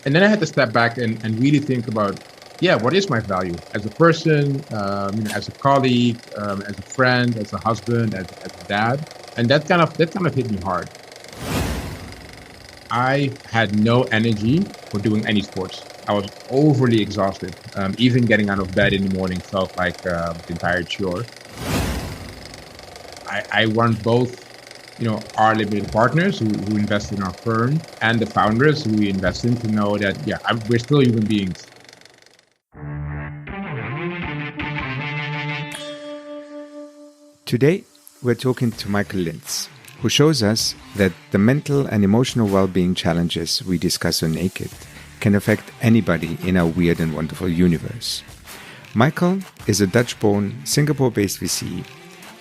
And then I had to step back and really think about, yeah, what is my value as a person, as a colleague, as a friend, as a husband, as a dad, and that kind of hit me hard. I had no energy for doing any sports. I was overly exhausted. Even getting out of bed in the morning felt like the entire chore. I want both, our limited partners who invest in our firm and the founders who we invest in to know that, we're still human beings. Today, we're talking to Michael Lints, who shows us that the mental and emotional well-being challenges we discuss on Naked can affect anybody in our weird and wonderful universe. Michael is a Dutch-born, Singapore-based VC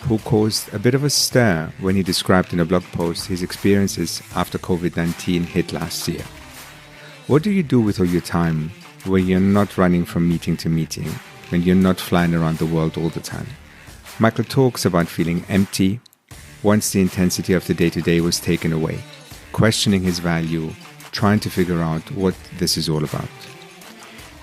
who caused a bit of a stir when he described in a blog post his experiences after COVID-19 hit last year. What do you do with all your time when you're not running from meeting to meeting, when you're not flying around the world all the time? Michael talks about feeling empty once the intensity of the day-to-day was taken away, questioning his value, trying to figure out what this is all about.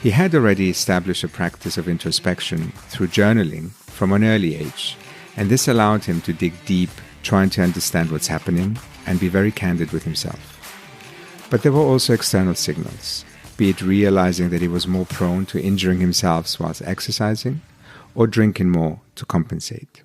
He had already established a practice of introspection through journaling from an early age, and this allowed him to dig deep, trying to understand what's happening and be very candid with himself. But there were also external signals, be it realizing that he was more prone to injuring himself whilst exercising or drinking more to compensate.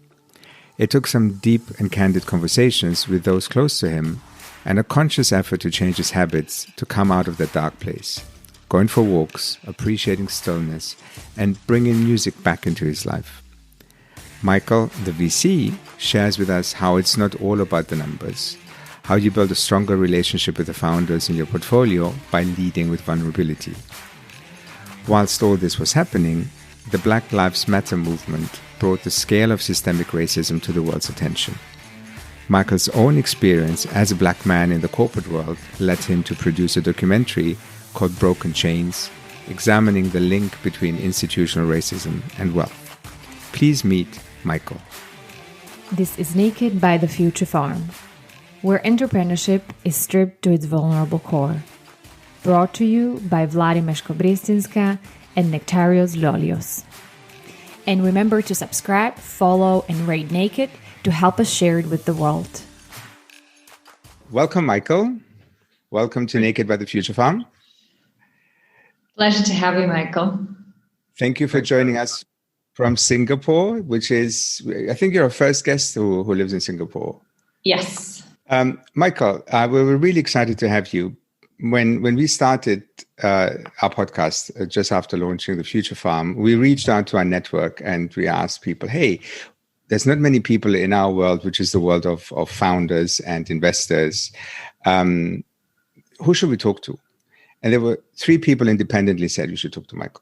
It took some deep and candid conversations with those close to him and a conscious effort to change his habits to come out of that dark place, going for walks, appreciating stillness, and bringing music back into his life. Michael, the VC, shares with us how it's not all about the numbers, how you build a stronger relationship with the founders in your portfolio by leading with vulnerability. Whilst all this was happening, the Black Lives Matter movement brought the scale of systemic racism to the world's attention. Michael's own experience as a black man in the corporate world led him to produce a documentary called Broken Chains, examining the link between institutional racism and wealth. Please meet Michael. This is Naked by the Future Farm, where entrepreneurship is stripped to its vulnerable core. Brought to you by Vladi and Nektarios Lolios. And remember to subscribe, follow, and rate Naked to help us share it with the world. Welcome, Michael. Welcome to Naked by the Future Farm. Pleasure to have you, Michael. Thank you for joining us from Singapore, which is, I think you're our first guest who lives in Singapore. Yes. Michael, we were really excited to have you. When we started our podcast just after launching the Future Farm, we reached out to our network and we asked people, hey, there's not many people in our world, which is the world of founders and investors. Who should we talk to? And there were 3 people independently said you should talk to Michael.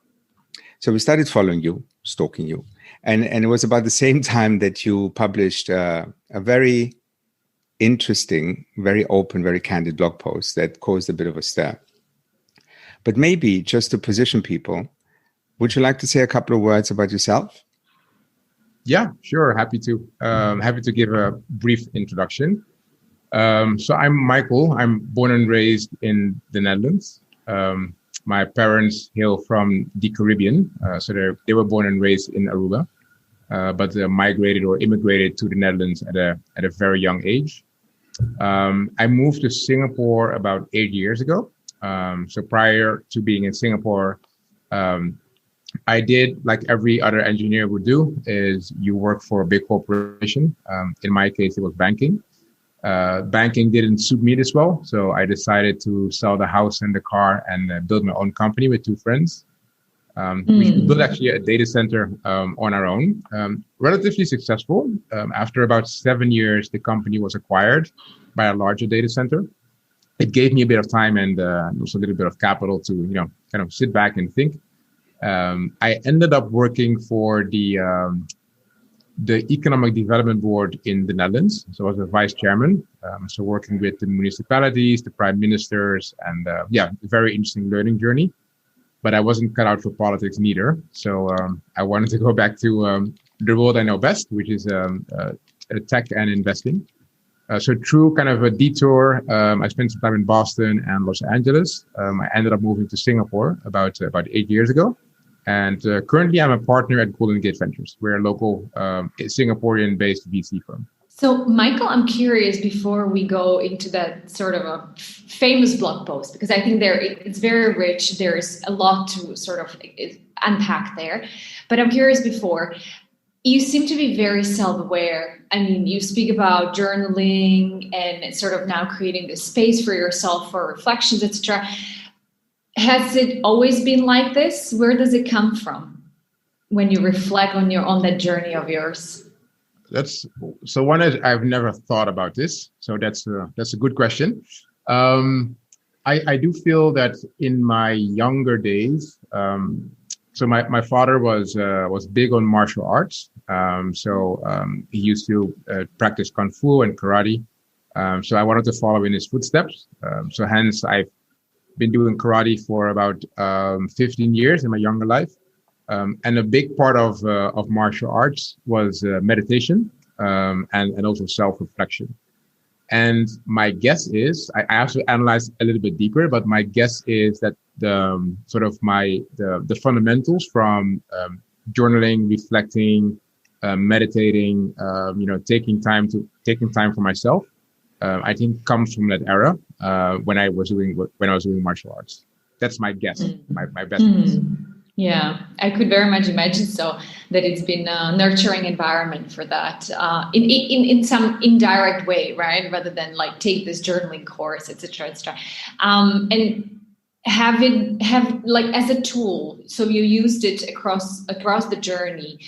So we started following you, stalking you. And it was about the same time that you published a very interesting, very open, very candid blog post that caused a bit of a stir. But maybe just to position people, would you like to say a couple of words about yourself? Yeah, sure. Happy to. Happy to give a brief introduction. So I'm Michael. I'm born and raised in the Netherlands. My parents hail from the Caribbean. So they were born and raised in Aruba, but migrated or immigrated to the Netherlands at a very young age. I moved to Singapore about 8 years ago. So prior to being in Singapore, I did, like every other engineer would do, is you work for a big corporation. In my case, it was banking. Banking didn't suit me this well, so I decided to sell the house and the car and build my own company with 2 friends. We built actually a data center on our own, relatively successful. After about 7 years, the company was acquired by a larger data center. It gave me a bit of time and also a little bit of capital to, kind of sit back and think. I ended up working for the Economic Development Board in the Netherlands. So I was a vice chairman. So working with the municipalities, the prime ministers, and a very interesting learning journey. But I wasn't cut out for politics neither. So I wanted to go back to the world I know best, which is tech and investing. So through kind of a detour, I spent some time in Boston and Los Angeles. I ended up moving to Singapore about 8 years ago. And currently I'm a partner at Golden Gate Ventures. We're a local Singaporean-based VC firm. So, Michael, I'm curious before we go into that sort of a famous blog post, because I think it's very rich. There's a lot to sort of unpack there. But I'm curious before, you seem to be very self-aware. I mean, you speak about journaling and sort of now creating this space for yourself for reflections, etc. Has it always been like this? Where does it come from when you reflect on that journey of yours? One is I've never thought about this, so that's a good question. I do feel that in my younger days, so my father was big on martial arts. He used to practice kung fu and karate. So I wanted to follow in his footsteps. So hence I've been doing karate for about 15 years in my younger life. And a big part of martial arts was meditation and also self-reflection. And my guess is, I have to analyze a little bit deeper, but my guess is that the fundamentals from journaling, reflecting, meditating, taking time for myself, I think comes from that era when I was doing martial arts. That's my guess, my best guess. Yeah, I could very much imagine so that it's been a nurturing environment for that in some indirect way, right? Rather than like take this journaling course, etc., etc. And have like as a tool. So you used it across the journey.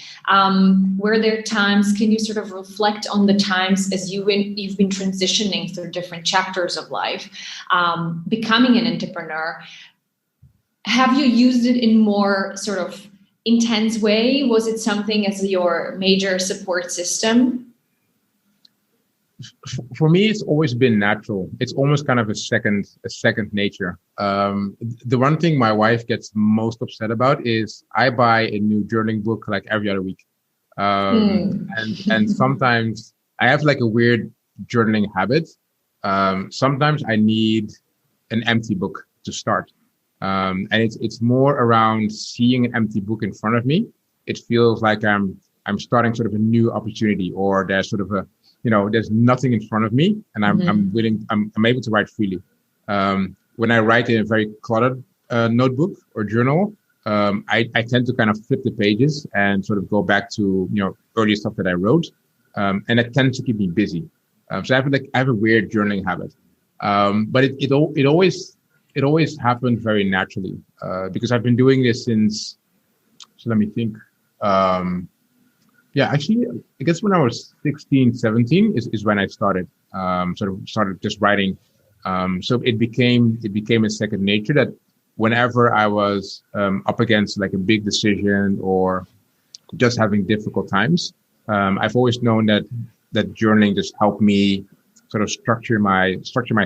Were there times? Can you sort of reflect on the times as you've been transitioning through different chapters of life, becoming an entrepreneur? Have you used it in more sort of intense way? Was it something as your major support system? For me, it's always been natural. It's almost kind of a second nature. The one thing my wife gets most upset about is I buy a new journaling book like every other week. And sometimes I have like a weird journaling habit. Sometimes I need an empty book to start. And it's more around seeing an empty book in front of me. It feels like I'm starting sort of a new opportunity, or there's sort of there's nothing in front of me, and I'm able to write freely. When I write in a very cluttered notebook or journal, I tend to kind of flip the pages and sort of go back to earlier stuff that I wrote, and it tends to keep me busy. So I have a weird journaling habit, but it always happened very naturally because I've been doing this since. So let me think. Actually, I guess when I was 16, 17 is when I started started just writing. So it became a second nature that whenever I was up against like a big decision or just having difficult times, I've always known that journaling just helped me sort of structure my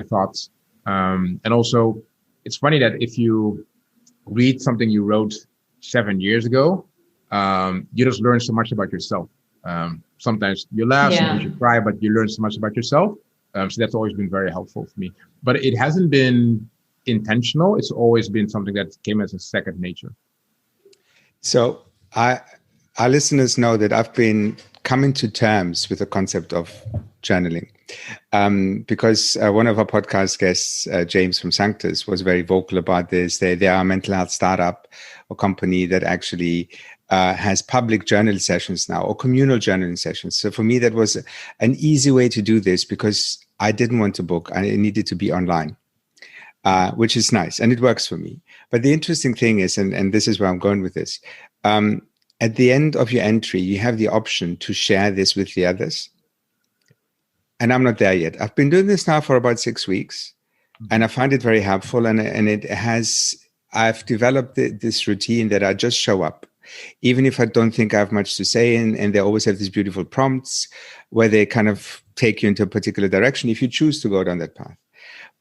thoughts. And also, it's funny that if you read something you wrote 7 years ago, you just learn so much about yourself. Sometimes you laugh, sometimes you cry, but you learn so much about yourself. So that's always been very helpful for me. But it hasn't been intentional. It's always been something that came as a second nature. So our listeners know that I've been coming to terms with the concept of journaling because one of our podcast guests, James from Sanctus, was very vocal about this. They are a mental health startup or company that actually has public journal sessions now, or communal journaling sessions. So for me, that was an easy way to do this because I didn't want to book. I needed to be online, which is nice. And it works for me. But the interesting thing is, and this is where I'm going with this, at the end of your entry, you have the option to share this with the others. And I'm not there yet. I've been doing this now for about 6 weeks, and I find it very helpful. And I've developed this routine that I just show up, even if I don't think I have much to say. And they always have these beautiful prompts where they kind of take you into a particular direction if you choose to go down that path.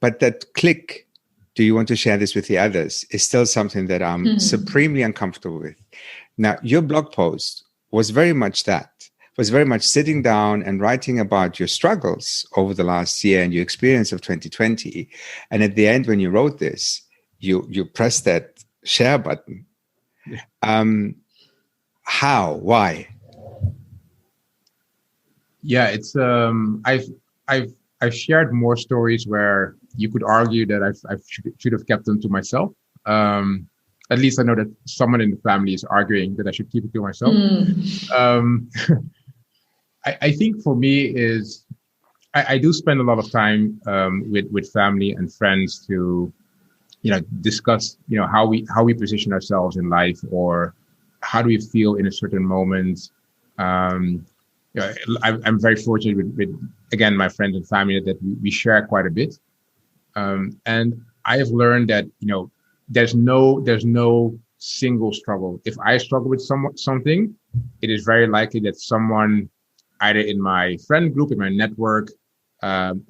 But that click, do you want to share this with the others, is still something that I'm supremely uncomfortable with. Now, your blog post was very much that. was very much sitting down and writing about your struggles over the last year and your experience of 2020. And at the end, when you wrote this, you pressed that share button. How? Why? Yeah, it's I've shared more stories where you could argue that I should have kept them to myself. At least I know that someone in the family is arguing that I should keep it to myself. I think for me is I do spend a lot of time with family and friends to discuss how we position ourselves in life, or how do we feel in a certain moment. I'm very fortunate with again my friends and family that we share quite a bit, and I have learned that there's no single struggle. If I struggle with something, it is very likely that someone either in my friend group, in my network,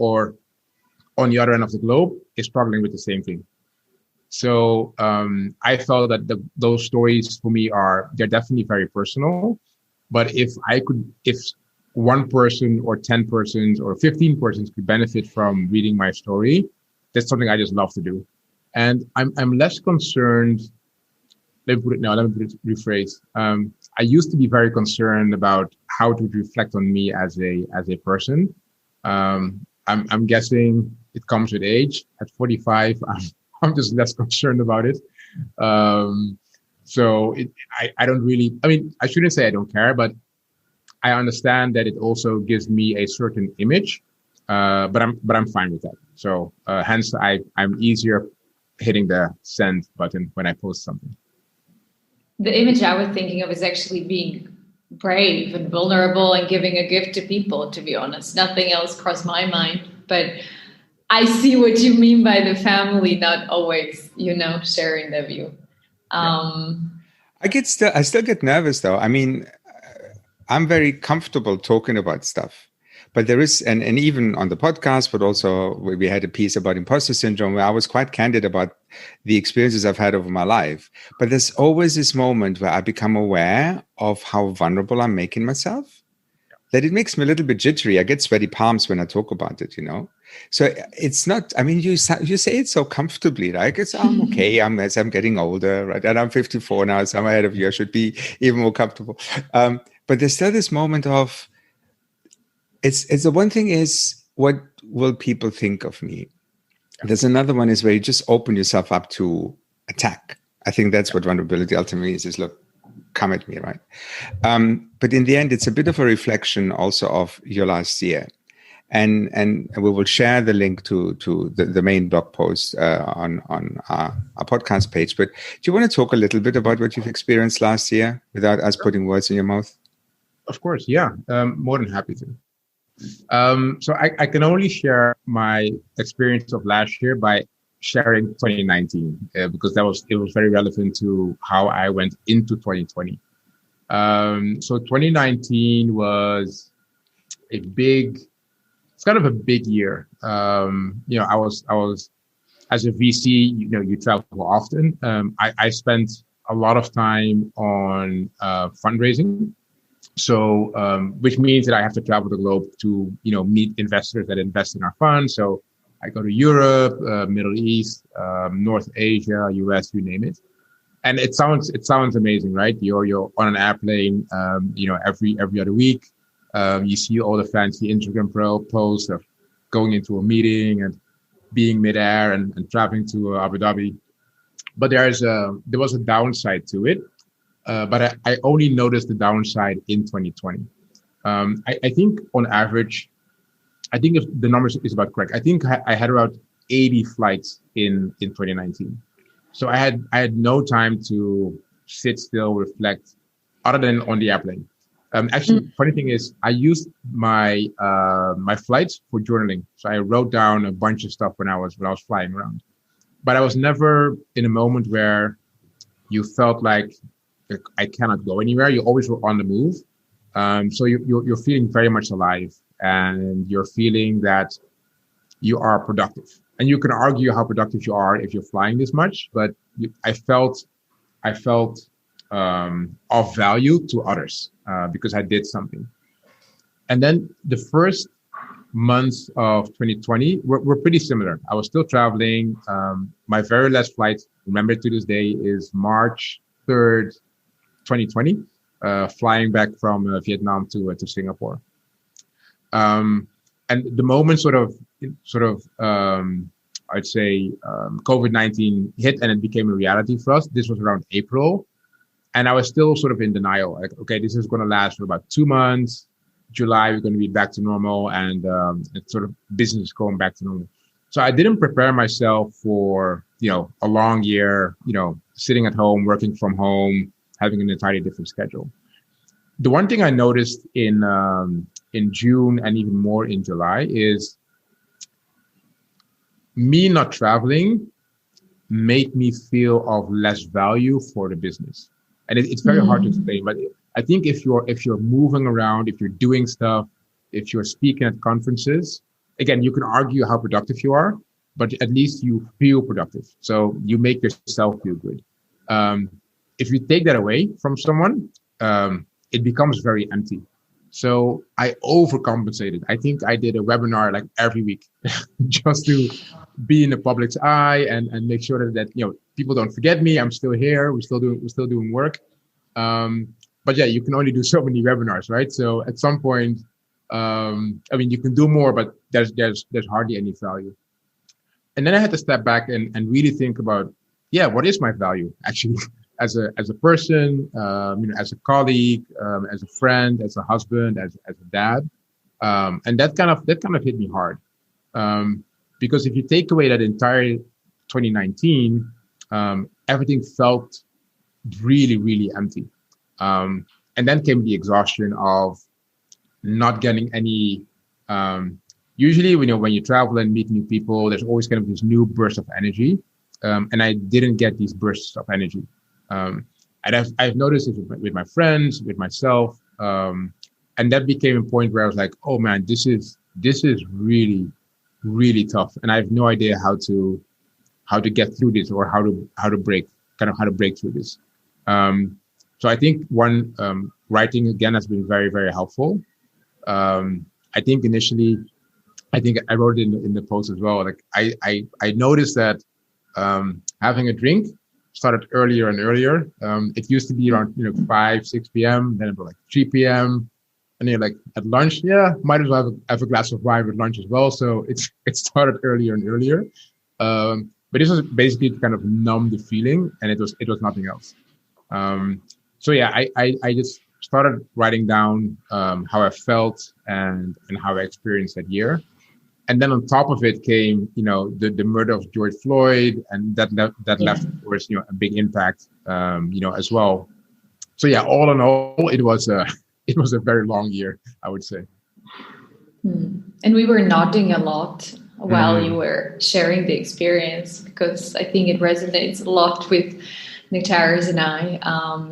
or on the other end of the globe is struggling with the same thing. So I felt that those stories for me they're definitely very personal. But if one person or 10 persons or 15 persons could benefit from reading my story, that's something I just love to do. And I'm less concerned. Let me rephrase. I used to be very concerned about how it would reflect on me as a person. I'm guessing it comes with age. At 45, I'm just less concerned about it. So I don't really. I mean, I shouldn't say I don't care, but I understand that it also gives me a certain image. But I'm fine with that. So hence I'm easier hitting the send button when I post something. The image I was thinking of is actually being brave and vulnerable and giving a gift to people, to be honest. Nothing else crossed my mind, but I see what you mean by the family not always, sharing their view. I still get nervous though. I mean, I'm very comfortable talking about stuff. But there is, and even on the podcast, but also we had a piece about imposter syndrome where I was quite candid about the experiences I've had over my life. But there's always this moment where I become aware of how vulnerable I'm making myself, that it makes me a little bit jittery. I get sweaty palms when I talk about it, So it's not, I mean, you say it so comfortably, right? I'm okay. As I'm getting older, right? And I'm 54 now, so I'm ahead of you. I should be even more comfortable. But there's still this moment of, it's the one thing is, what will people think of me? There's another one is where you just open yourself up to attack. I think that's what vulnerability ultimately is look, come at me, right? But in the end, it's a bit of a reflection also of your last year. And we will share the link to the main blog post on our podcast page. But do you want to talk a little bit about what you've experienced last year without us putting words in your mouth? Of course, yeah. More than happy to. So I can only share my experience of last year by sharing 2019 because it was very relevant to how I went into 2020. So 2019 was it's kind of a big year. I was as a VC, you travel often. I spent a lot of time on fundraising. So, which means that I have to travel the globe to, meet investors that invest in our fund. So I go to Europe, Middle East, North Asia, US, you name it. And it sounds amazing, right? You're on an airplane, every other week. You see all the fancy Instagram posts of going into a meeting and being midair and traveling to Abu Dhabi. But there was a downside to it. But I only noticed the downside in 2020. I think on average, if the numbers is about correct, I think I had about 80 flights in 2019. So I had no time to sit still, reflect, other than on the airplane. Funny thing is, I used my flights for journaling. So I wrote down a bunch of stuff when I was flying around. But I was never in a moment where you felt like I cannot go anywhere. You always were on the move. So you're feeling very much alive, and you're feeling that you are productive. And you can argue how productive you are if you're flying this much, but I felt of value to others because I did something. And then the first months of 2020 were pretty similar. I was still traveling. My very last flight, remember to this day, is March 3rd, 2020, flying back from Vietnam to Singapore. And the moment I'd say COVID-19 hit and it became a reality for us. This was around April. And I was still sort of in denial. Like, okay, this is going to last for about 2 months. July, we're going to be back to normal, and it's sort of business is going back to normal. So I didn't prepare myself for, a long year, sitting at home, working from home, having an entirely different schedule. The one thing I noticed in June and even more in July is me not traveling made me feel of less value for the business. And it's very hard to explain, but I think if you're moving around, if you're doing stuff, if you're speaking at conferences, again, you can argue how productive you are, but at least you feel productive. So you make yourself feel good. If you take that away from someone, it becomes very empty. So I overcompensated. I think I did a webinar like every week just to be in the public's eye and make sure that people don't forget me. I'm still here. We're still doing work. But yeah, you can only do so many webinars, right? So at some point, you can do more, but there's hardly any value. And then I had to step back and really think about, what is my value actually as a person, as a colleague, as a friend, as a husband, as a dad. And that kind of hit me hard. Because if you take away that entire 2019, everything felt really, really empty. And then came the exhaustion of not getting any, usually, when you travel and meet new people, there's always kind of this new burst of energy. And I didn't get these bursts of energy. And I've noticed it with my friends, with myself. And that became a point where I was like, oh man, this is really, really tough. And I have no idea how to get through this or how to break through this. So I think writing again has been very, very helpful. I think initially, I wrote it in the post as well. Like I noticed that having a drink started earlier and earlier. It used to be around 5, 6 p.m. Then it was like 3 p.m. And then like at lunch, might as well have a glass of wine with lunch as well. So it started earlier and earlier. But this was basically to kind of numb the feeling, and it was nothing else. So yeah, I just started writing down how I felt and how I experienced that year. And then on top of it came, the murder of George Floyd, and that left, of course, a big impact, as well. So yeah, all in all, it was a very long year, I would say. And we were nodding a lot while you were sharing the experience, because I think it resonates a lot with Nektarios and I,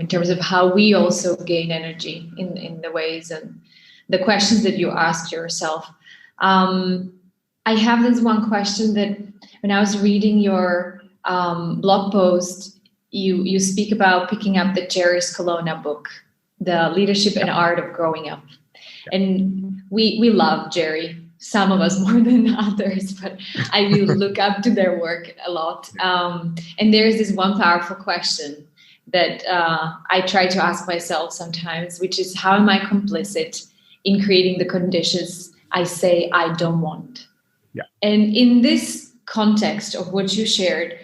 in terms of how we also gain energy in the ways and the questions that you asked yourself. I have this one question that when I was reading your blog post, you speak about picking up the Jerry Scalona book, The Leadership and Art of Growing Up. And we love Jerry, some of us more than others, but I will look up to their work a lot. And there's this one powerful question that I try to ask myself sometimes, which is, how am I complicit in creating the conditions I say I don't want? Yeah. And in this context of what you shared,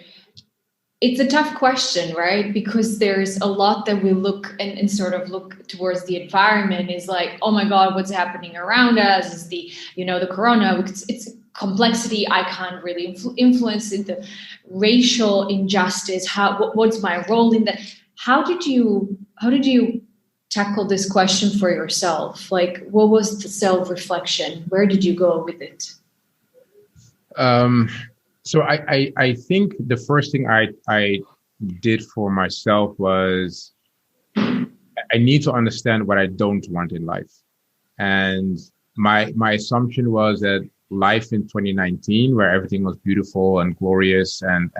it's a tough question, right? Because there's a lot that we look and sort of look towards the environment is like, oh my God, what's happening around us? Is the corona, it's complexity. I can't really influence it, the racial injustice. What's my role in that? How did you tackle this question for yourself? Like, what was the self-reflection? Where did you go with it? So I think the first thing I did for myself was I need to understand what I don't want in life. And my assumption was that life in 2019, where everything was beautiful and glorious and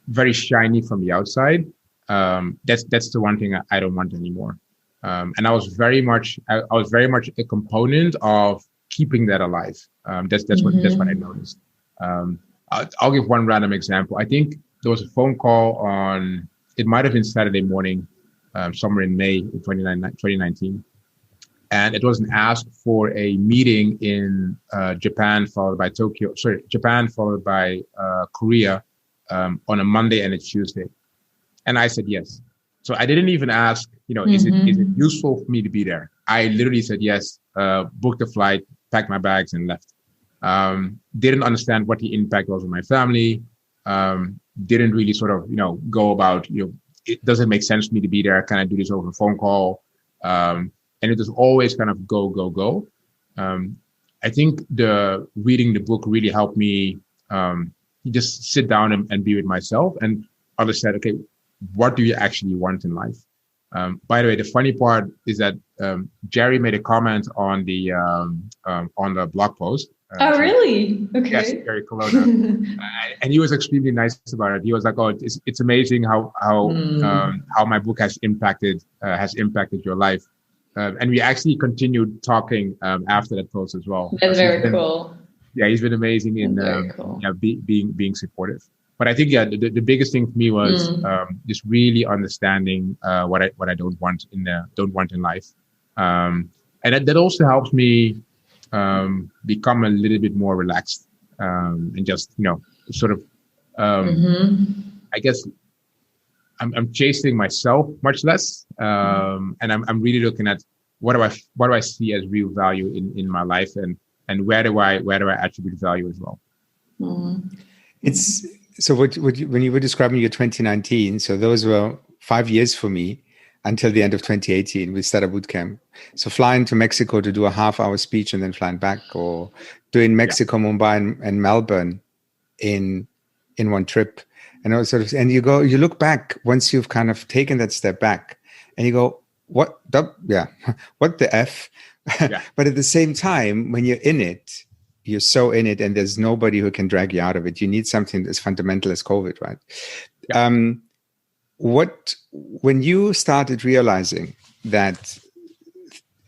very shiny from the outside, that's the one thing I don't want anymore. And I was very much a component of keeping that alive. That's what I noticed. I'll give one random example. I think there was a phone call on, it might have been Saturday morning, somewhere in May 2019. And it was an ask for a meeting in Japan, followed by Korea on a Monday and a Tuesday. And I said yes. So I didn't even ask, is it useful for me to be there? I literally said yes, booked a flight, packed my bags and left. Didn't understand what the impact was on my family. Didn't really sort of, go about, it doesn't make sense for me to be there. Can I do this over a phone call? And it was always kind of go. I think reading the book really helped me just sit down and be with myself and understand, okay, what do you actually want in life? By the way, the funny part is that Jerry made a comment on the blog post. Oh, really? Okay. Yes, Jerry Colonna, and he was extremely nice about it. He was like, "Oh, it's amazing how my book has impacted your life." And we actually continued talking after that post as well. That's very cool. Yeah, he's been amazing in cool. being supportive. But I think the biggest thing for me was just really understanding what I don't want in life, and that also helps me become a little bit more relaxed and just sort of I guess I'm chasing myself much less, and I'm really looking at what do I see as real value in my life, and where do I attribute value as well. It's so when you were describing your 2019, so those were 5 years for me until the end of 2018 with Startup Bootcamp. So flying to Mexico to do a half-hour speech and then flying back, or doing Mexico, Mumbai, and Melbourne in one trip. And you look back once you've kind of taken that step back, and you go, what the F? Yeah. But at the same time, when you're in it, you're so in it, and there's nobody who can drag you out of it. You need something as fundamental as COVID, right? Yeah. When you started realizing that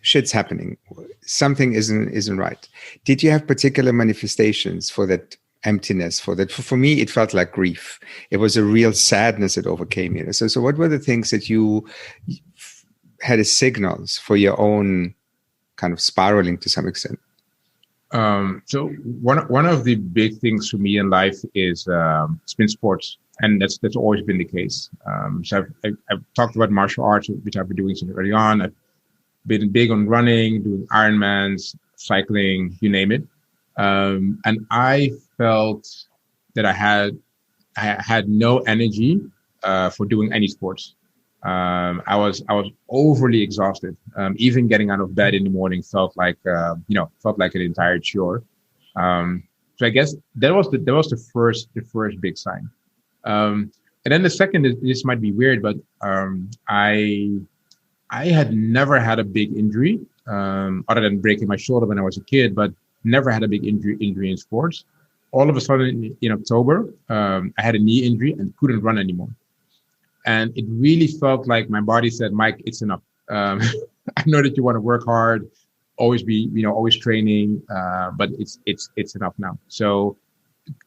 shit's happening, something isn't right, did you have particular manifestations for that emptiness? For me, it felt like grief. It was a real sadness that overcame you. So what were the things that you had as signals for your own kind of spiraling to some extent? So one of the big things for me in life is spin sports, and that's always been the case. So I've talked about martial arts, which I've been doing since early on. I've been big on running, doing Ironmans, cycling, you name it. And I felt that I had no energy for doing any sports. I was overly exhausted. Even getting out of bed in the morning felt like an entire chore. So I guess that was the first big sign. And then the second is, this might be weird, but I had never had a big injury, other than breaking my shoulder when I was a kid, but never had a big injury in sports. All of a sudden in October, I had a knee injury and couldn't run anymore. And it really felt like my body said, Mike, it's enough. I know that you want to work hard, always training, but it's enough now. So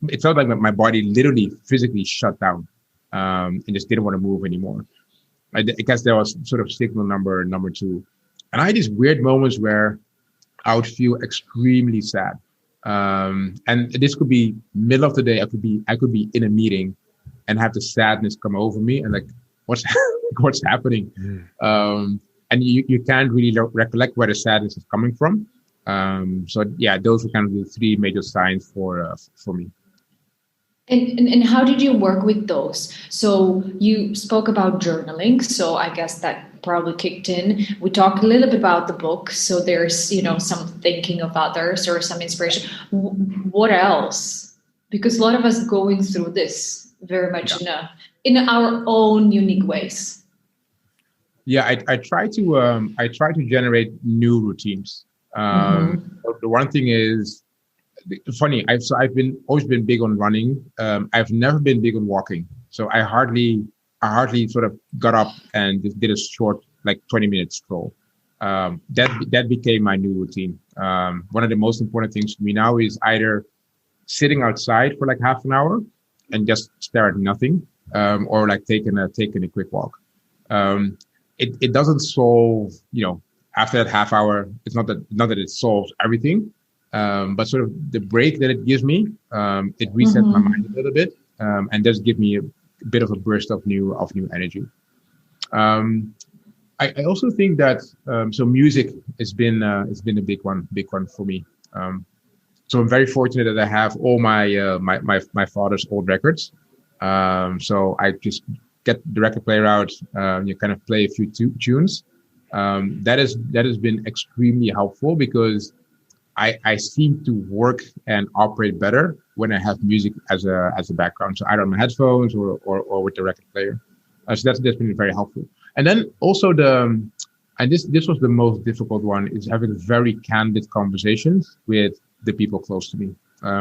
it felt like my body literally physically shut down, and just didn't want to move anymore. I guess there was sort of signal number 2. And I had these weird moments where I would feel extremely sad. And this could be middle of the day. I could be in a meeting and have the sadness come over me, and like, what's happening? And you can't really recollect where the sadness is coming from. So yeah, those were kind of the 3 major signs for me. And how did you work with those? So you spoke about journaling, so I guess that probably kicked in. We talked a little bit about the book, so there's some thinking of others or some inspiration. What else? Because a lot of us going through this very much in our own unique ways. Yeah, I try to generate new routines. The one thing is funny. I've always been big on running. I've never been big on walking. So I hardly sort of got up and just did a short like 20-minute stroll. That became my new routine. One of the most important things for me now is either sitting outside for like half an hour and just stare at nothing, or like taking a quick walk. It doesn't solve, after that half hour, it's not that it solves everything, but sort of the break that it gives me, it resets my mind a little bit, and does give me a bit of a burst of new energy. I also think that so music has been a big one for me. So I'm very fortunate that I have all my father's old records. So I just get the record player out, you kind of play a few tunes. That has been extremely helpful because I seem to work and operate better when I have music as a background. So either on my headphones or with the record player. So that's been very helpful. And then also this was the most difficult one, is having very candid conversations with the people close to me.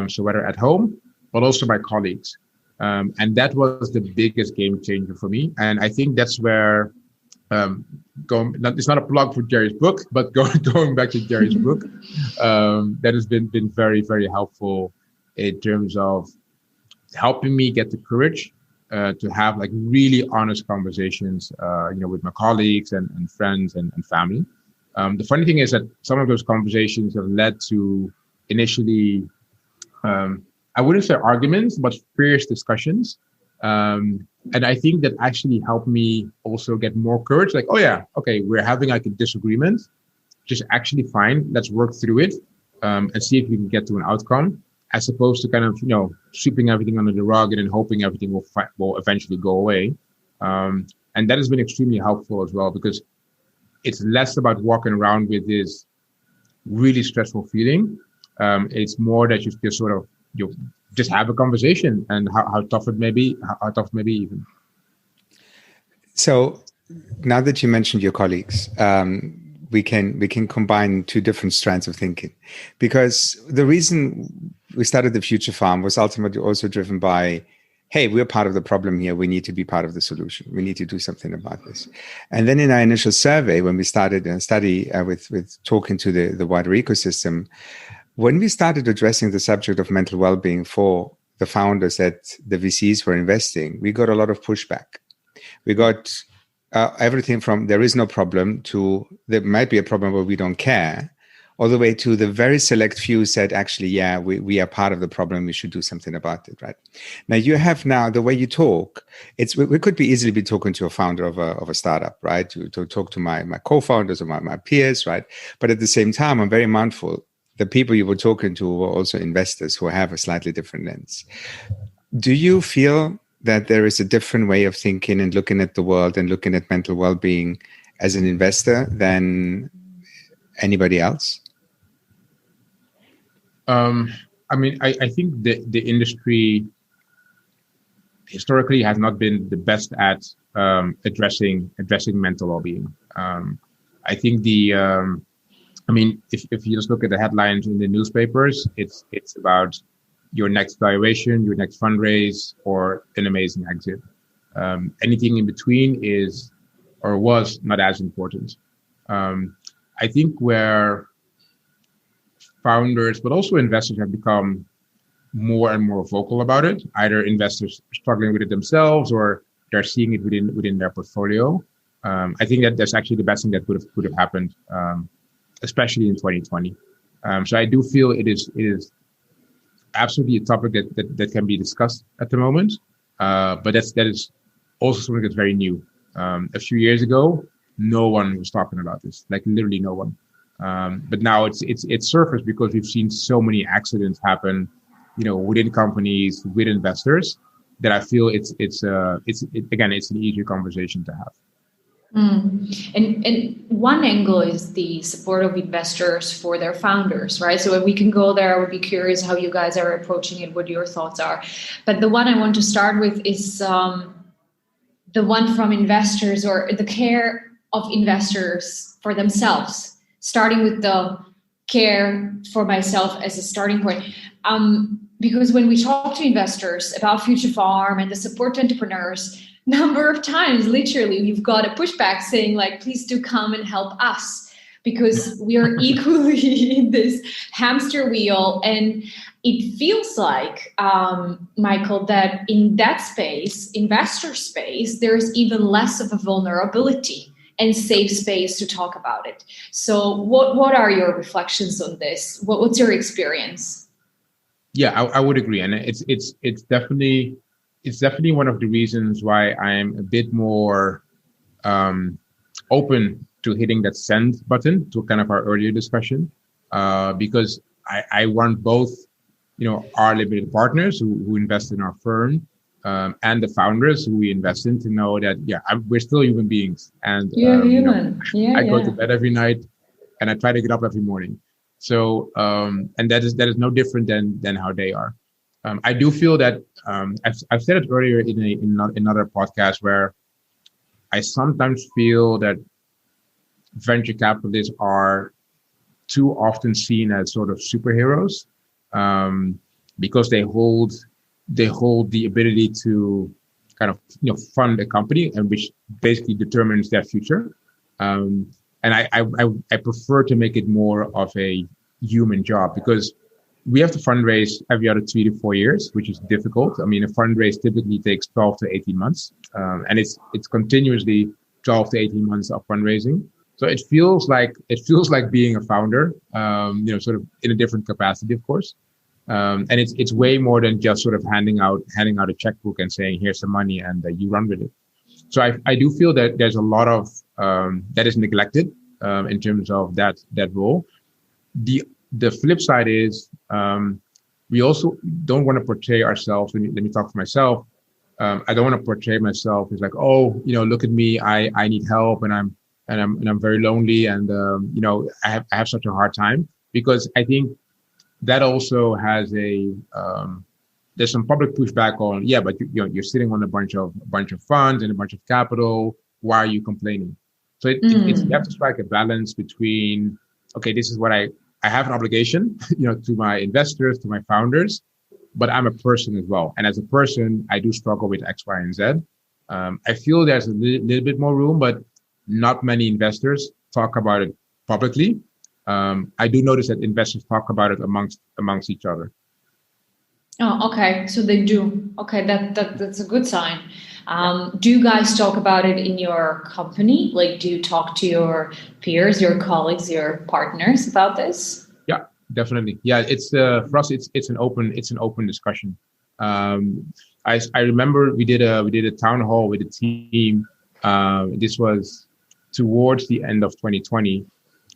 So whether at home, but also my colleagues. And that was the biggest game changer for me. And I think that's where, it's not a plug for Jerry's book, but going back to Jerry's book, that has been very, very helpful in terms of helping me get the courage to have like really honest conversations, with my colleagues and friends and family. The funny thing is that some of those conversations have led to initially, I wouldn't say arguments, but fierce discussions. And I think that actually helped me also get more courage. Like, oh yeah, okay, we're having like a disagreement, just actually fine. Let's work through it, and see if we can get to an outcome, as opposed to kind of, sweeping everything under the rug and then hoping everything will eventually go away. And that has been extremely helpful as well, because it's less about walking around with this really stressful feeling. It's more that you just sort of, just have a conversation, and how tough it may be, even. So now that you mentioned your colleagues, we can combine two different strands of thinking, because the reason we started the Future Farm was ultimately also driven by, hey, we're part of the problem here. We need to be part of the solution. We need to do something about this. And then in our initial survey, when we started a study with talking to the wider ecosystem, when we started addressing the subject of mental well-being for the founders that the VCs were investing, we got a lot of pushback. We got everything from there is no problem to there might be a problem where we don't care, all the way to the very select few said, actually, yeah, we are part of the problem. We should do something about it, right? Now, you have now, the way you talk, we could be easily be talking to a founder of a startup, right? To talk to my co-founders or my peers, right? But at the same time, I'm very mindful the people you were talking to were also investors who have a slightly different lens. Do you feel that there is a different way of thinking and looking at the world and looking at mental well-being as an investor than anybody else? I think the industry historically has not been the best at addressing mental well-being. I think if you just look at the headlines in the newspapers, it's about your next valuation, your next fundraise, or an amazing exit. Anything in between is or was not as important. I think where founders, but also investors, have become more and more vocal about it, either investors struggling with it themselves or they're seeing it within their portfolio. I think that that's actually the best thing that could have happened, especially in 2020. So I do feel it is absolutely a topic that can be discussed at the moment. But that is also something that's very new. A few years ago, no one was talking about this, like literally no one. But now it's surfaced because we've seen so many accidents happen, within companies, with investors, that I feel it's an easier conversation to have. And one angle is the support of investors for their founders, right? So if we can go there, I would be curious how you guys are approaching it, what your thoughts are. But the one I want to start with is the one from investors, or the care of investors for themselves, starting with the care for myself as a starting point. Because when we talk to investors about Future Farm and the support to entrepreneurs, number of times, literally, you've got a pushback saying like, please do come and help us, because we are equally in this hamster wheel. And it feels like, Michael, that in that space, investor space, there's even less of a vulnerability and safe space to talk about it. So what are your reflections on this? What's your experience? Yeah, I would agree. And it's definitely one of the reasons why I'm a bit more open to hitting that send button to kind of our earlier discussion, because I want both, our limited partners who invest in our firm, and the founders who we invest in, to know that, we're still human beings. And you're human. I go to bed every night and I try to get up every morning. So, and that is no different than how they are. I do feel that, I've said it earlier in another podcast, where I sometimes feel that venture capitalists are too often seen as sort of superheroes, because they hold the ability to kind of fund a company, and which basically determines their future. And I prefer to make it more of a human job, because we have to fundraise every other 3 to 4 years, which is difficult. I mean, a fundraise typically takes 12 to 18 months, and it's continuously 12 to 18 months of fundraising. So it feels like being a founder, sort of in a different capacity, of course. And it's way more than just sort of handing out a checkbook and saying, here's some money, and you run with it. So I do feel that there's a lot of that is neglected in terms of that role. The flip side is, we also don't want to portray ourselves. Let me talk for myself. I don't want to portray myself as like, look at me, I need help, and I'm very lonely, and I have such a hard time, because I think that also has there's some public pushback on, but you're sitting on a bunch of funds and a bunch of capital. Why are you complaining? So it's you have to strike a balance between, okay, this is what I have an obligation, to my investors, to my founders, but I'm a person as well. And as a person, I do struggle with X, Y, and Z. I feel there's a little bit more room, but not many investors talk about it publicly. I do notice that investors talk about it amongst each other. Oh, okay. So they do. Okay, that's a good sign. Do you guys talk about it in your company? Like, do you talk to your peers, your colleagues, your partners about this? Yeah, definitely. Yeah, it's for us. It's an open discussion. I remember we did a town hall with the team. This was towards the end of 2020,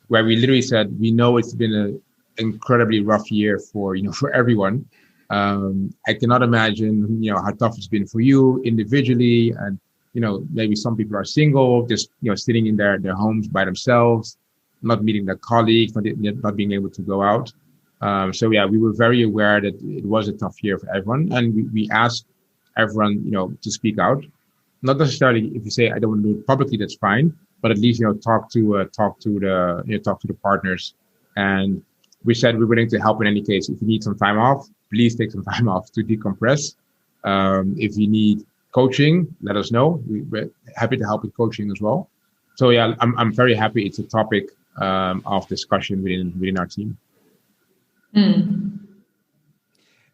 where we literally said, we know it's been an incredibly rough year for everyone. I cannot imagine, how tough it's been for you individually. And, maybe some people are single, just, sitting in their homes by themselves, not meeting their colleagues, not being able to go out. So we were very aware that it was a tough year for everyone. And we asked everyone, to speak out. Not necessarily, if you say, I don't want to do it publicly, that's fine. But at least, talk to the partners. And we said we're willing to help in any case. If you need some time off, please take some time off to decompress. If you need coaching, let us know. We're happy to help with coaching as well. So I'm very happy. It's a topic of discussion within our team.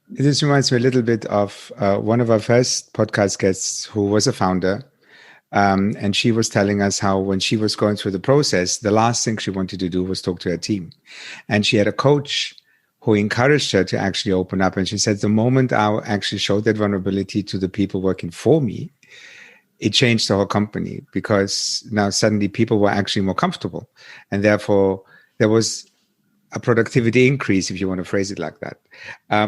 This reminds me a little bit of one of our first podcast guests, who was a founder. And she was telling us how, when she was going through the process, the last thing she wanted to do was talk to her team. And she had a coach who encouraged her to actually open up. And she said, the moment I actually showed that vulnerability to the people working for me, it changed the whole company, because now suddenly people were actually more comfortable. And therefore, there was a productivity increase, if you want to phrase it like that.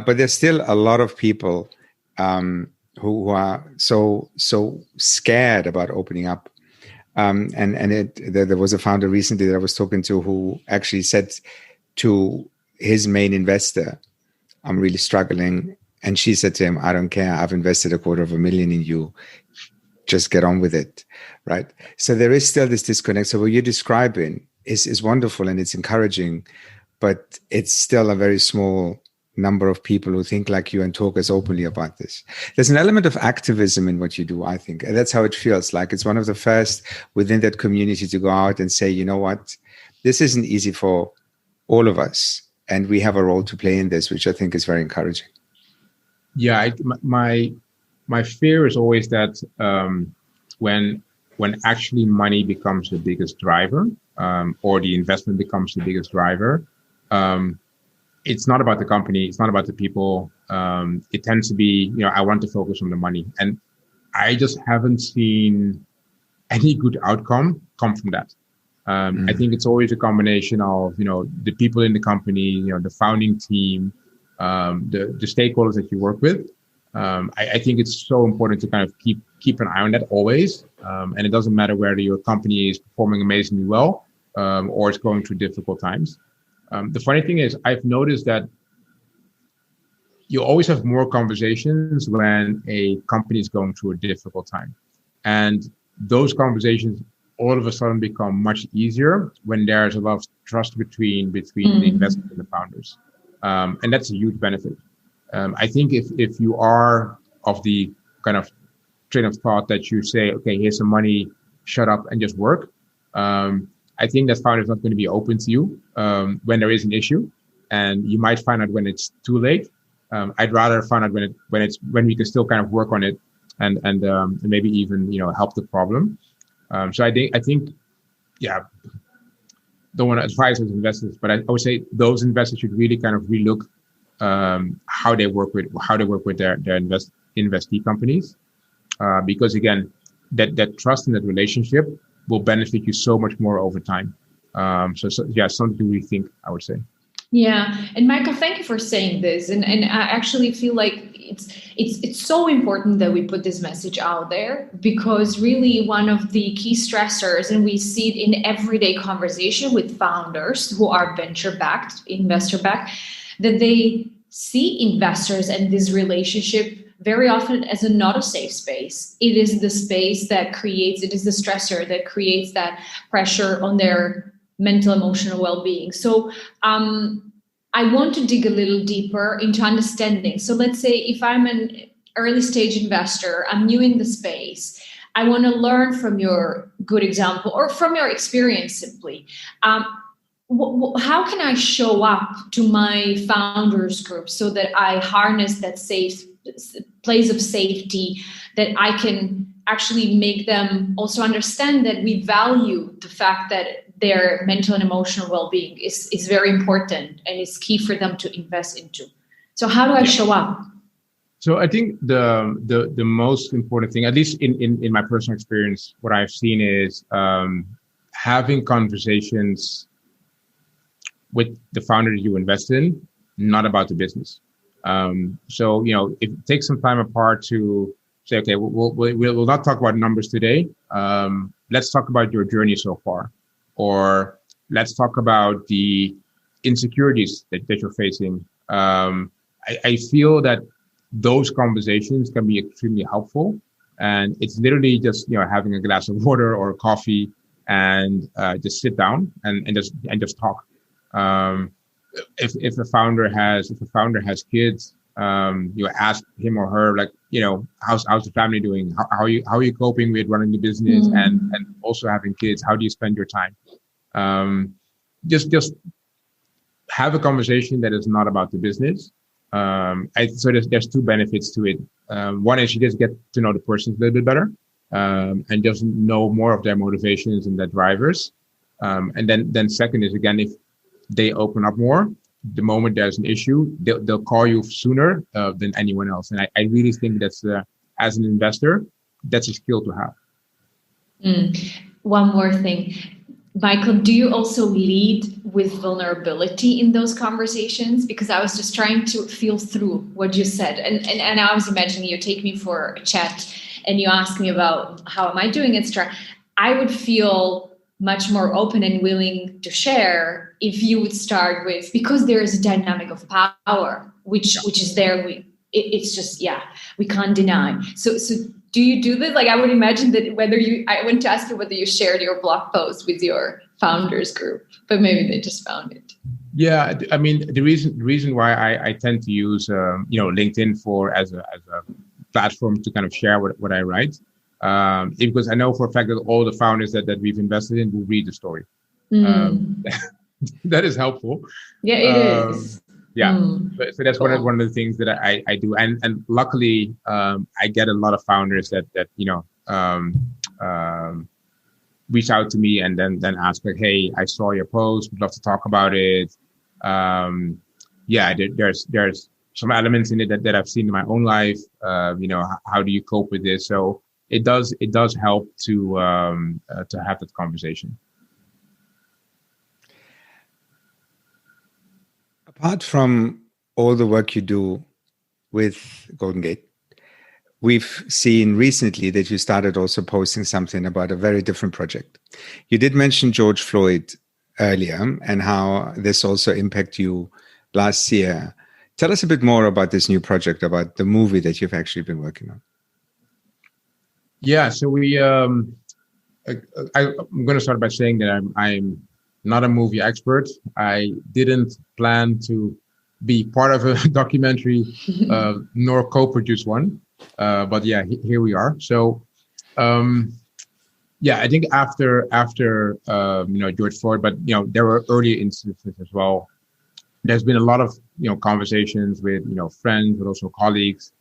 But there's still a lot of people who are so scared about opening up. There was a founder recently that I was talking to who actually said to his main investor, I'm really struggling. And she said to him, I don't care. I've invested $250,000 in you. Just get on with it. Right. So there is still this disconnect. So what you're describing is wonderful and it's encouraging, but it's still a very small number of people who think like you and talk as openly about this. There's an element of activism in what you do, I think. And that's how it feels like. It's one of the first within that community to go out and say, you know what, this isn't easy for all of us. And we have a role to play in this, which I think is very encouraging. Yeah, my fear is always that when actually money becomes the biggest driver, or the investment becomes the biggest driver, it's not about the company, it's not about the people. It tends to be, I want to focus on the money, and I just haven't seen any good outcome come from that. I think it's always a combination of, the people in the company, the founding team, the stakeholders that you work with. I think it's so important to kind of keep an eye on that always. And it doesn't matter whether your company is performing amazingly well, or it's going through difficult times. The funny thing is, I've noticed that you always have more conversations when a company is going through a difficult time. And those conversations all of a sudden become much easier when there's a lot of trust between the investors and the founders. And that's a huge benefit. I think if you are of the kind of train of thought that you say, okay, here's some money, shut up and just work. I think that founder is not going to be open to you when there is an issue, and you might find out when it's too late. I'd rather find out when we can still kind of work on it and maybe even help the problem. So I think, don't want to advise those investors, but I would say those investors should really kind of relook how they work with their investee companies, because again, that trust in that relationship will benefit you so much more over time. So something to rethink, I would say. Yeah, and Michael, thank you for saying this, and I actually feel like it's so important that we put this message out there, because really one of the key stressors, and we see it in everyday conversation with founders who are venture-backed, investor-backed, that they see investors and this relationship very often as not a safe space. It is the space it is the stressor that creates that pressure on their mental, emotional well-being. So I want to dig a little deeper into understanding. So let's say if I'm an early stage investor, I'm new in the space, I want to learn from your good example or from your experience simply. How can I show up to my founders group so that I harness that safe place of safety, that I can actually make them also understand that we value the fact that their mental and emotional well-being is very important and is key for them to invest into. So how do I show up? So I think the most important thing, at least in my personal experience, what I've seen is having conversations with the founder that you invest in, not about the business. So it takes some time apart to say, okay, we'll not talk about numbers today. Let's talk about your journey so far, or let's talk about the insecurities that you're facing. I feel that those conversations can be extremely helpful, and it's literally just having a glass of water or coffee and just sit down and just talk. If a founder has kids, you ask him or her, like, how's the family doing? How are you coping with running the business and also having kids? How do you spend your time? Just have a conversation that is not about the business. So there's two benefits to it. One is you just get to know the person a little bit better, and just know more of their motivations and their drivers. And then second is, again, if they open up more, the moment there's an issue, they'll call you sooner than anyone else. And I really think that's, as an investor, that's a skill to have. One more thing. Michael, do you also lead with vulnerability in those conversations? Because I was just trying to feel through what you said. And I was imagining you take me for a chat and you ask me about how am I doing, etc. I would feel much more open and willing to share if you would start with, because there is a dynamic of power, which is there. It's just, we can't deny. So do you do this? Like, I would imagine that I want to ask you whether you shared your blog post with your founders group, but maybe they just found it. Yeah, I mean, the reason why I tend to use LinkedIn as a platform to kind of share what I write, is because I know for a fact that all the founders that we've invested in will read the story. That is helpful. Yeah, it is. Yeah, so that's cool. one of the things that I do, and luckily I get a lot of founders that reach out to me and then ask like, hey, I saw your post, would love to talk about it. There's some elements in it that I've seen in my own life. How do you cope with this? So it does help to have that conversation. Apart from all the work you do with Golden Gate, we've seen recently that you started also posting something about a very different project. You did mention George Floyd earlier and how this also impacted you last year. Tell us a bit more about this new project, about the movie that you've actually been working on. Yeah, so I'm going to start by saying that I'm not a movie expert. I didn't plan to be part of a documentary, nor co-produce one. But yeah, here we are. So, I think after George Floyd, but there were earlier instances as well. There's been a lot of conversations with friends, but also colleagues,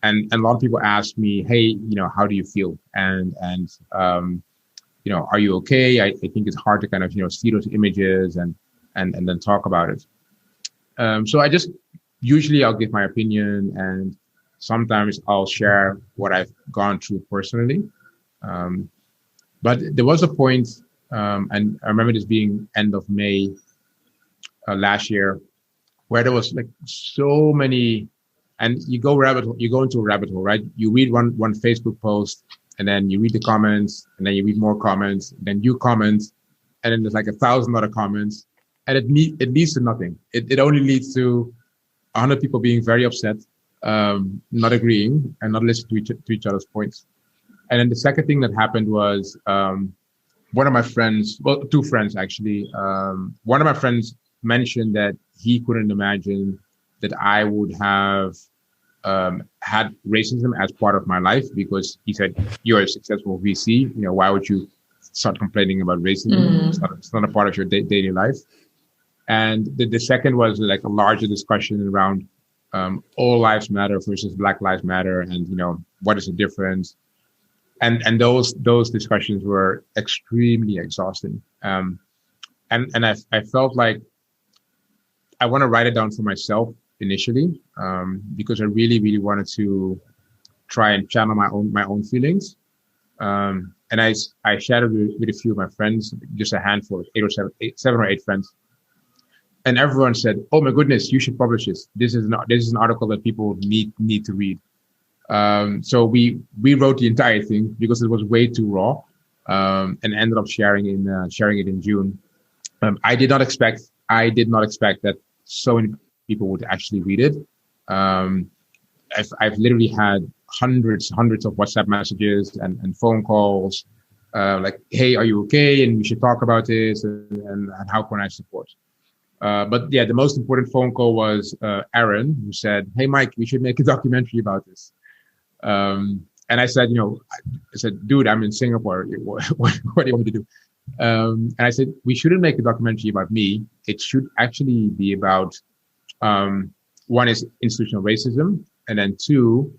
and a lot of people ask me, hey, how do you feel? And are you okay? I think it's hard to kind of see those images and then talk about it. So I just usually I'll give my opinion, and sometimes I'll share what I've gone through personally. But there was a point, and I remember this being end of May last year, where there was like so many, and you go into a rabbit hole, right? You read one Facebook post, and then you read the comments, and then you read more comments, then you comment, and then there's like 1,000 other comments, and it leads to nothing. It only leads to 100 people being very upset, not agreeing and not listening to each other's points. And then the second thing that happened was one of my friends, well, two friends actually, one of my friends mentioned that he couldn't imagine that I would have had racism as part of my life, because he said, you're a successful VC, why would you start complaining about racism? It's not a part of your daily life. And the second was like a larger discussion around all lives matter versus Black Lives Matter, and what is the difference? And those discussions were extremely exhausting. And I felt like I want to write it down for myself initially, because I really, really wanted to try and channel my own feelings. And I shared it with a few of my friends, just a handful, seven or eight friends. And everyone said, "Oh my goodness, you should publish this. This is an article that people need to read." So we wrote the entire thing because it was way too raw, and ended up sharing it in June. I did not expect that so many people would actually read it. I've literally had hundreds of WhatsApp messages and phone calls, like, "Hey, are you okay? And we should talk about this. And how can I support?" But yeah, the most important phone call was Aaron, who said, "Hey, Mike, we should make a documentary about this." And I said, "Dude, I'm in Singapore. What do you want me to do?" And I said, "We shouldn't make a documentary about me. It should actually be about, one is institutional racism. And then two,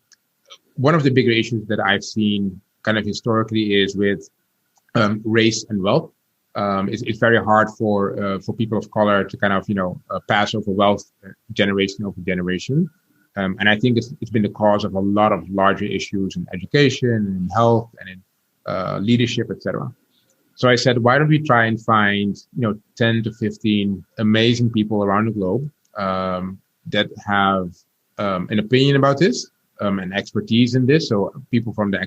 one of the bigger issues that I've seen kind of historically is with race and wealth. It's very hard for people of color to kind of, pass over wealth generation over generation. And I think it's been the cause of a lot of larger issues in education and in health and in leadership, etc. So I said, why don't we try and find, 10 to 15 amazing people around the globe that have an opinion about this and expertise in this. So people from the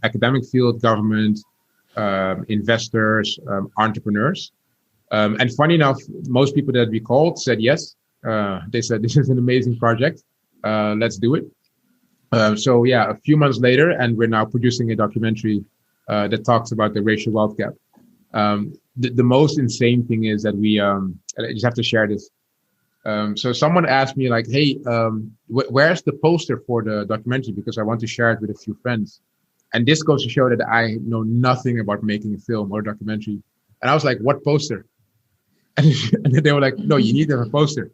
academic field, government, investors, entrepreneurs. And funny enough, most people that we called said yes. They said, this is an amazing project. Let's do it. So yeah, a few months later, and we're now producing a documentary that talks about the racial wealth gap. The most insane thing is that we, I just have to share this. So someone asked me like, hey, where's the poster for the documentary? Because I want to share it with a few friends. And this goes to show that I know nothing about making a film or a documentary. And I was like, what poster? And they were like, no, you need to have a poster.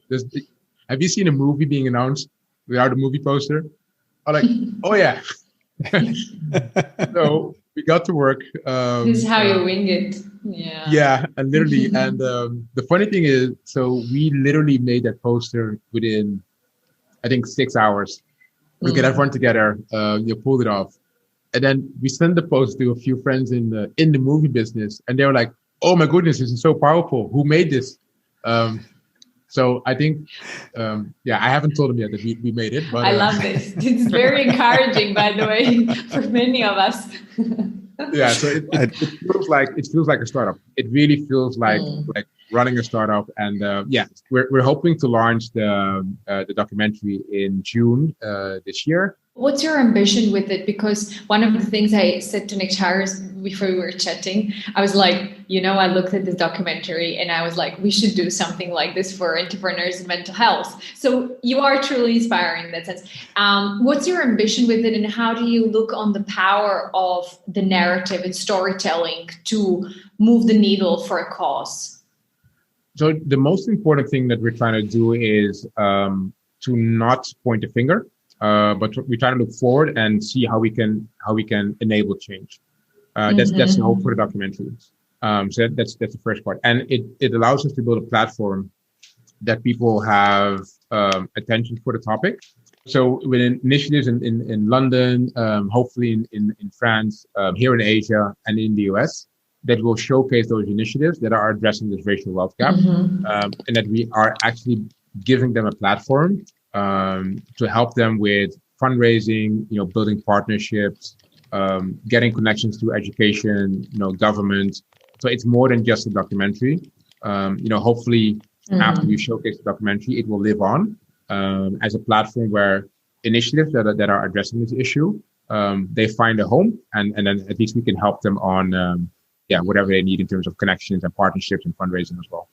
Have you seen a movie being announced without a movie poster? I'm like, oh yeah. So we got to work. This is how you wing it. Yeah. Yeah, and literally. And the funny thing is, so we literally made that poster within, I think, 6 hours. We got everyone together, pulled it off. And then we sent the post to a few friends in the movie business, and they were like, "Oh my goodness, this is so powerful! Who made this?" So I think, I haven't told them yet that we made it. But I love this. It's very encouraging, by the way, for many of us. Yeah, so it feels like a startup. It really feels like running a startup, and we're hoping to launch the documentary in June this year. What's your ambition with it? Because one of the things I said to Nektarios before we were chatting, I was like, I looked at this documentary and I was like, we should do something like this for entrepreneurs in mental health. So you are truly inspiring in that sense. What's your ambition with it, and how do you look on the power of the narrative and storytelling to move the needle for a cause? So the most important thing that we're trying to do is to not point a finger. But we try to look forward and see how we can enable change. That's the hope for the documentary. So that's the first part, and it allows us to build a platform that people have attention for the topic. So with initiatives in London, hopefully in France, here in Asia, and in the US, that will showcase those initiatives that are addressing this racial wealth gap, and that we are actually giving them a platform to help them with fundraising, building partnerships, getting connections to education, government. So it's more than just a documentary. Hopefully after we showcase the documentary, it will live on as a platform where initiatives that are addressing this issue, they find a home, and then at least we can help them on whatever they need in terms of connections and partnerships and fundraising as well.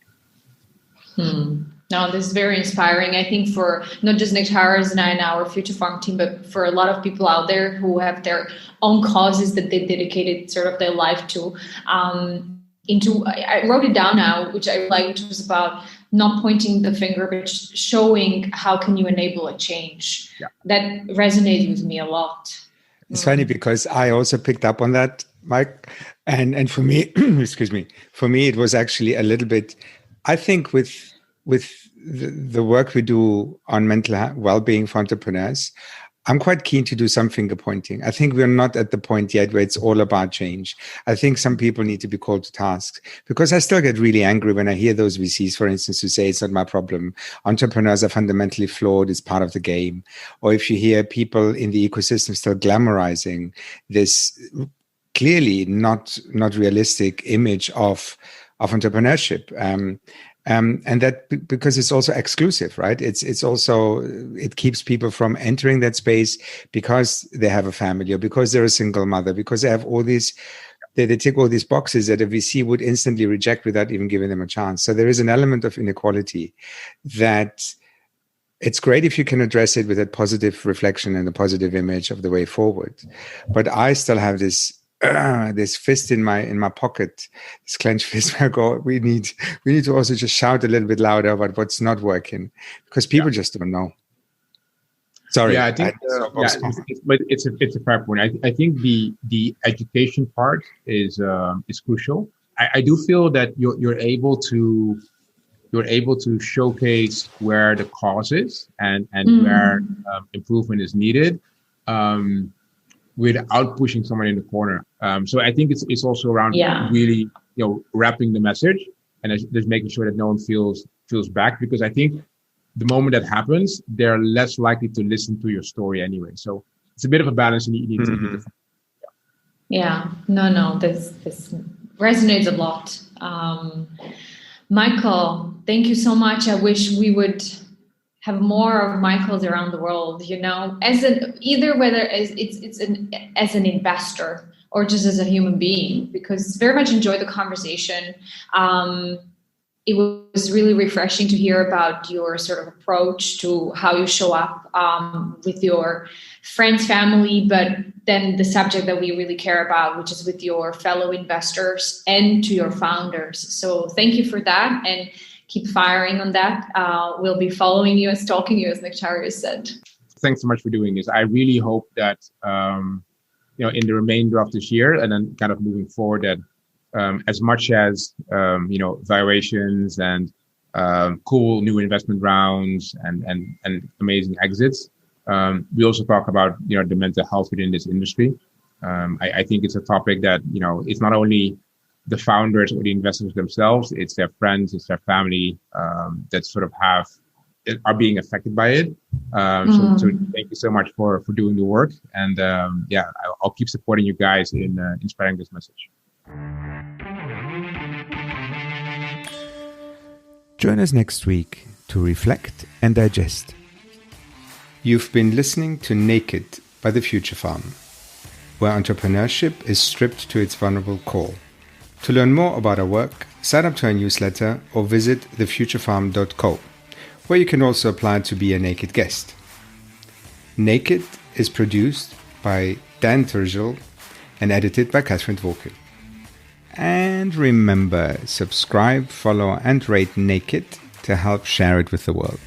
No, this is very inspiring. I think for not just Nektarios and I and our Future Farm team, but for a lot of people out there who have their own causes that they dedicated sort of their life to. I wrote it down now, which I liked, which was about not pointing the finger, but showing how can you enable a change. Yeah. That resonated with me a lot. It's funny because I also picked up on that, Mike. And for me, excuse me, for me, it was actually a little bit, I think with the work we do on mental well-being for entrepreneurs, I'm quite keen to do some finger pointing. I think we're not at the point yet where it's all about change. I think some people need to be called to task, because I still get really angry when I hear those VCs, for instance, who say it's not my problem. Entrepreneurs are fundamentally flawed. It's part of the game. Or if you hear people in the ecosystem still glamorizing this clearly not realistic image of entrepreneurship. And that because it's also exclusive, right? It's also, it keeps people from entering that space because they have a family, or because they're a single mother, because they have all these, they tick all these boxes that a VC would instantly reject without even giving them a chance. So there is an element of inequality that it's great if you can address it with a positive reflection and a positive image of the way forward. But I still have this fist in my pocket, this clenched fist where I go, we need to also just shout a little bit louder about what's not working, because people just don't know. Sorry. Yeah, I think it's a fair point. I think the education part is crucial. I do feel that you're able to showcase where the cause is and where improvement is needed, without pushing someone in the corner. So I think it's also around really, wrapping the message and just making sure that no one feels back, because I think the moment that happens, they're less likely to listen to your story anyway. So it's a bit of a balance, and you need to do. Yeah, no, this resonates a lot. Michael, thank you so much. I wish we would have more of Michaels around the world, as an investor or just as a human being, because very much enjoy the conversation. it was really refreshing to hear about your sort of approach to how you show up with your friends, family, but then the subject that we really care about, which is with your fellow investors and to your founders. So thank you for that, and keep firing on that. We'll be following you and stalking you, as Nektarios said. Thanks so much for doing this. I really hope that, in the remainder of this year and then kind of moving forward, that as much as, valuations and cool new investment rounds and amazing exits, we also talk about, the mental health within this industry. I think it's a topic that, it's not only the founders or the investors themselves, it's their friends, it's their family that sort of are being affected by it. So thank you so much for doing the work. And I'll keep supporting you guys in spreading this message. Join us next week to reflect and digest. You've been listening to Naked by The Future Farm, where entrepreneurship is stripped to its vulnerable core. To learn more about our work, sign up to our newsletter or visit thefuturefarm.co, where you can also apply to be a Naked guest. Naked is produced by Dan Turgel and edited by Catherine Dworkin. And remember, subscribe, follow, and rate Naked to help share it with the world.